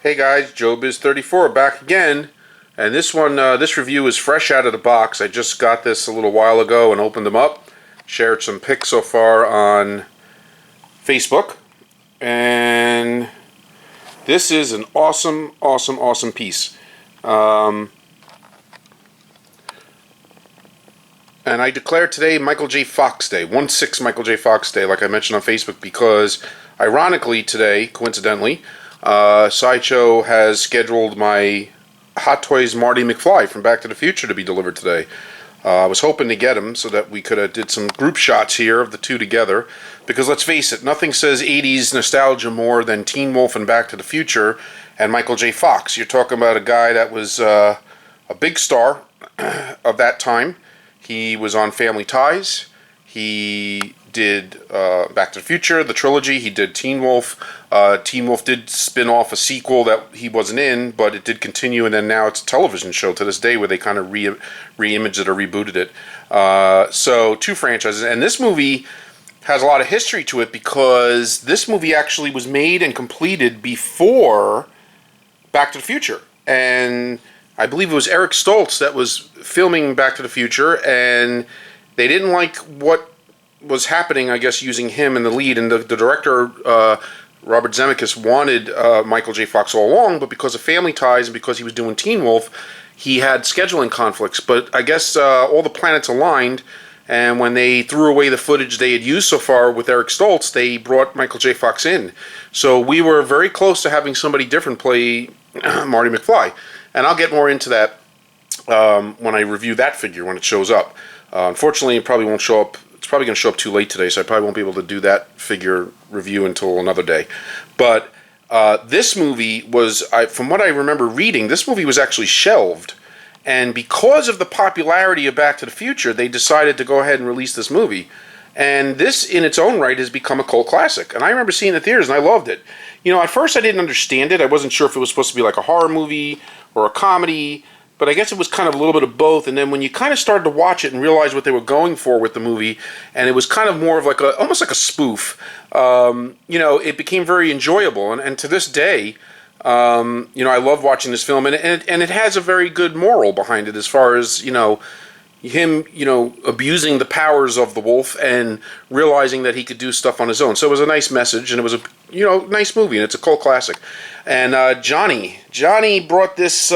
Hey guys, Joebizz34 back again, and this review is fresh out of the box. I just got this a little while ago and opened them up, shared some pics so far on Facebook, and this is an awesome piece. And I declare today Michael J. Fox Day, 1/6 Michael J. Fox Day, like I mentioned on Facebook, because ironically today, coincidentally, Sideshow has scheduled my Hot Toys Marty Mcfly from Back to the Future to be delivered today. I was hoping to get him so that we could have did some group shots here of the two together, because let's face it, nothing says 80s nostalgia more than Teen Wolf and Back to the Future and Michael J. Fox. You're talking about a guy that was a big star of that time. He was on Family Ties. He did Back to the Future, the trilogy. He did Teen Wolf. Teen Wolf did spin off a sequel that he wasn't in, but it did continue, and then now it's a television show to this day where they kind of re-imaged it or rebooted it. So two franchises, and this movie has a lot of history to it because this movie actually was made and completed before Back to the Future, and I believe it was Eric Stoltz that was filming Back to the Future, and they didn't like what was happening, I guess, using him in the lead, and the director, Robert Zemeckis, wanted Michael J. Fox all along, but because of Family Ties and because he was doing Teen Wolf, he had scheduling conflicts. But I guess all the planets aligned, and when they threw away the footage they had used so far with Eric Stoltz, they brought Michael J. Fox in. So we were very close to having somebody different play Marty Mcfly. And I'll get more into that when I review that figure when it shows up. Unfortunately, it probably won't show up. It's probably going to show up too late today, so I probably won't be able to do that figure review until another day. But this movie was, from what I remember reading, this movie was actually shelved. And because of the popularity of Back to the Future, they decided to go ahead and release this movie. And this, in its own right, has become a cult classic. And I remember seeing it in the theaters, and I loved it. You know, at first I didn't understand it. I wasn't sure if it was supposed to be like a horror movie or a comedy, but I guess it was kind of a little bit of both. And then when you kind of started to watch it and realize what they were going for with the movie, and it was kind of more of like almost like a spoof, you know, it became very enjoyable. And to this day, you know, I love watching this film, and it has a very good moral behind it as far as, you know, him, you know, abusing the powers of the wolf and realizing that he could do stuff on his own. So it was a nice message, and it was a, you know, nice movie, and it's a cult classic. And Johnny brought this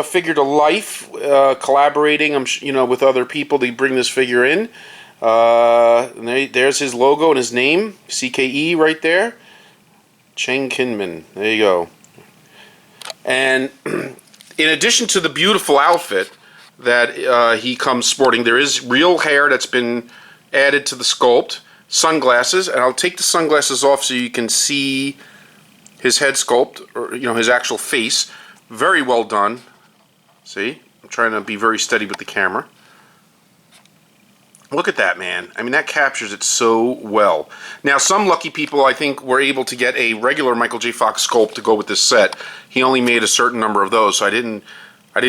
figure to life, collaborating, you know, with other people to bring this figure in. And there's his logo and his name, CKE, right there. CheungKinMen. There you go. And in addition to the beautiful outfit that he comes sporting, there is real hair that's been added to the sculpt, sunglasses, and I'll take the sunglasses off so you can see his head sculpt, or, you know, his actual face. Very well done. See? I'm trying to be very steady with the camera. Look at that, man. I mean, that captures it so well. Now, some lucky people, I think, were able to get a regular Michael J. Fox sculpt to go with this set. He only made a certain number of those, so I didn't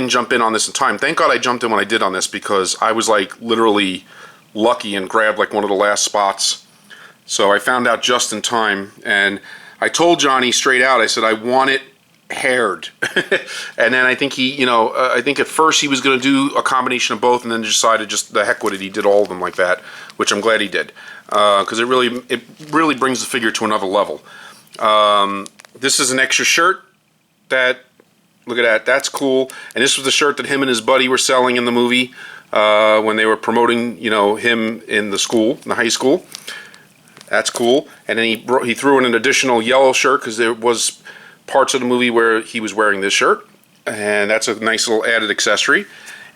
jump in on this in time. Thank God I jumped in when I did on this, because I was like literally lucky and grabbed like one of the last spots. So I found out just in time, and I told Johnny straight out, I said, I want it haired. And then I think he, you know, I think at first he was going to do a combination of both, and then decided just the heck with it, he did all of them like that, which I'm glad he did, because it really brings the figure to another level. This is an extra shirt that, look at that, that's cool. And this was the shirt that him and his buddy were selling in the movie when they were promoting, you know, him in the school, in the high school. That's cool. And then he threw in an additional yellow shirt because there was parts of the movie where he was wearing this shirt, and that's a nice little added accessory.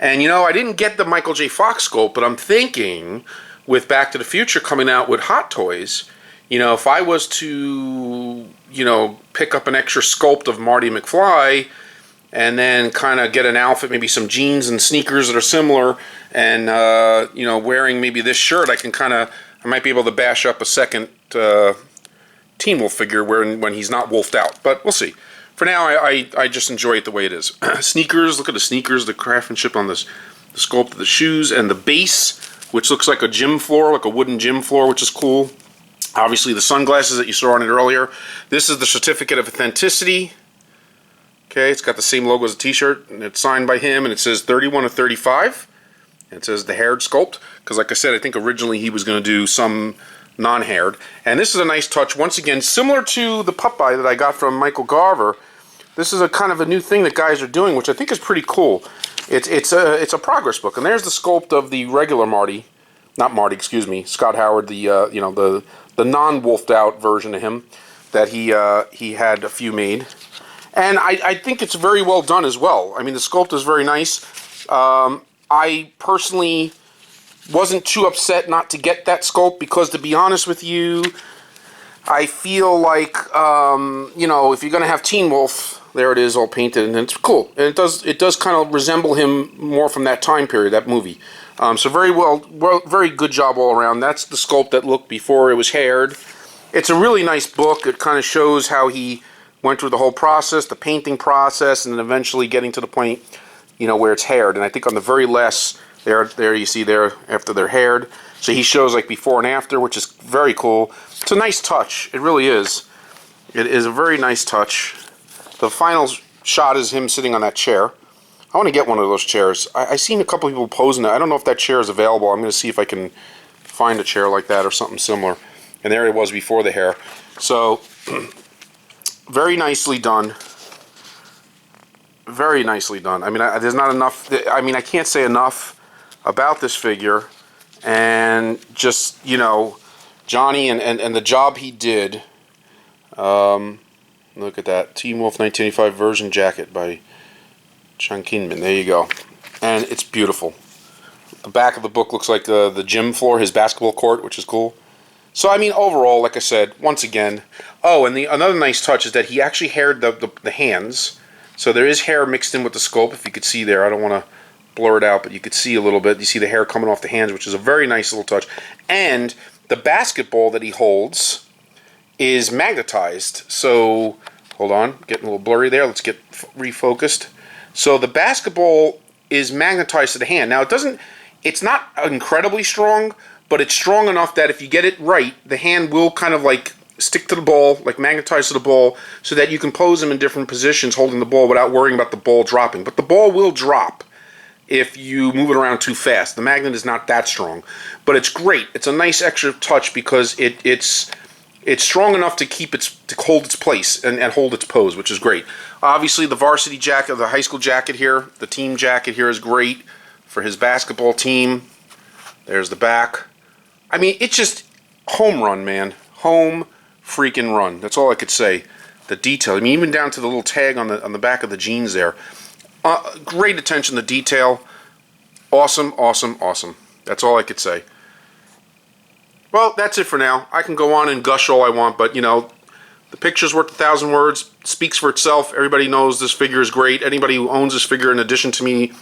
And you know, I didn't get the Michael J. Fox sculpt, but I'm thinking with Back to the Future coming out with Hot Toys, you know, if I was to, you know, pick up an extra sculpt of Marty Mcfly and then kind of get an outfit, maybe some jeans and sneakers that are similar, and you know, wearing maybe this shirt, I might be able to bash up a second Teen Wolf figure when he's not wolfed out, but we'll see. For now, I just enjoy it the way it is. Sneakers, look at the sneakers, the craftsmanship on this, the sculpt of the shoes, and the base, which looks like a gym floor, like a wooden gym floor, which is cool. Obviously, the sunglasses that you saw on it earlier. This is the certificate of authenticity. Okay, it's got the same logo as a t-shirt, and it's signed by him, and it says 31 of 35. And it says the haired sculpt, because like I said, I think originally he was going to do some non-haired. And this is a nice touch, once again, similar to the Popeye that I got from Michael Garver. This is a kind of a new thing that guys are doing, which I think is pretty cool. It's a progress book, and there's the sculpt of the regular Marty, not Marty, excuse me, Scott Howard, the you know, the non-wolfed out version of him that he had a few made, and I think it's very well done as well. I mean, the sculpt is very nice. I personally wasn't too upset not to get that sculpt because, to be honest with you, I feel like you know, if you're gonna have Teen Wolf, there it is, all painted, and it's cool. And it does kind of resemble him more from that time period, that movie. So very good job all around. That's the sculpt that looked before it was haired. It's a really nice book. It kind of shows how he went through the whole process, the painting process, and then eventually getting to the point, you know, where it's haired. And I think on the very last, there you see there, after they're haired. So he shows like before and after, which is very cool. It's a nice touch. It really is. It is a very nice touch. The final shot is him sitting on that chair. I want to get one of those chairs. I've seen a couple people posing it. I don't know if that chair is available. I'm going to see if I can find a chair like that or something similar. And there it was before the hair. So, very nicely done. Very nicely done. I mean, there's not enough. I mean, I can't say enough about this figure. And just, you know, Johnny and the job he did. Look at that. Teen Wolf 1985 version jacket by CheungKinMen's. There you go. And it's beautiful. The back of the book looks like the gym floor, his basketball court, which is cool. So, I mean, overall, like I said, once again. Oh, and another nice touch is that he actually haired the hands. So there is hair mixed in with the sculpt, if you could see there. I don't want to blur it out, but you could see a little bit. You see the hair coming off the hands, which is a very nice little touch. And the basketball that he holds is magnetized. So, hold on, getting a little blurry there. Let's get refocused. So the basketball is magnetized to the hand. Now it's not incredibly strong, but it's strong enough that if you get it right, the hand will kind of like stick to the ball, like magnetize to the ball, so that you can pose him in different positions holding the ball without worrying about the ball dropping. But the ball will drop if you move it around too fast. The magnet is not that strong, but it's great. It's a nice extra touch because it's strong enough to hold its place and hold its pose, which is great. Obviously, the varsity jacket, the high school jacket here, the team jacket here is great for his basketball team. There's the back. I mean, it's just home run, man. Home freaking run. That's all I could say. The detail. I mean, even down to the little tag on the back of the jeans there. Great attention to detail. Awesome, awesome, awesome. That's all I could say. Well, that's it for now. I can go on and gush all I want, but, you know, the picture's worth 1,000 words. Speaks for itself. Everybody knows this figure is great. Anybody who owns this figure, in addition to me,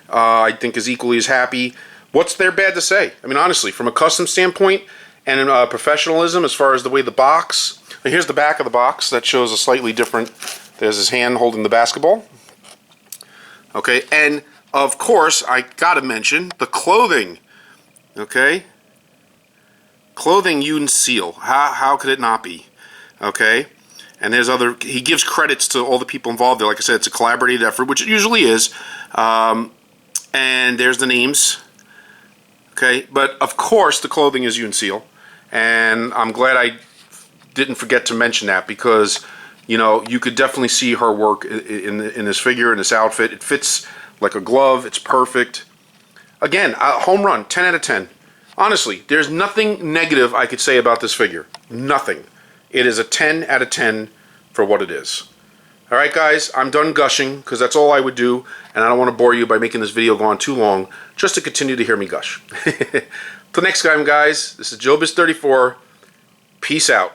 I think is equally as happy. What's there bad to say? I mean, honestly, from a custom standpoint and in professionalism, as far as the way the box... Here's the back of the box. That shows a slightly different... There's his hand holding the basketball. Okay, and, of course, I gotta mention the clothing. Okay? Clothing you and seal. How could it not be? Okay? And there's other... He gives credits to all the people involved there. Like I said, it's a collaborative effort, which it usually is. And there's the names. Okay? But, of course, the clothing is Yoon Seal. And I'm glad I didn't forget to mention that because, you know, you could definitely see her work in this figure, in this outfit. It fits like a glove. It's perfect. Again, home run. 10 out of 10. Honestly, there's nothing negative I could say about this figure. Nothing. It is a 10 out of 10 for what it is. Alright guys, I'm done gushing because that's all I would do, and I don't want to bore you by making this video go on too long just to continue to hear me gush. Till next time guys, this is Joebizz34. Peace out.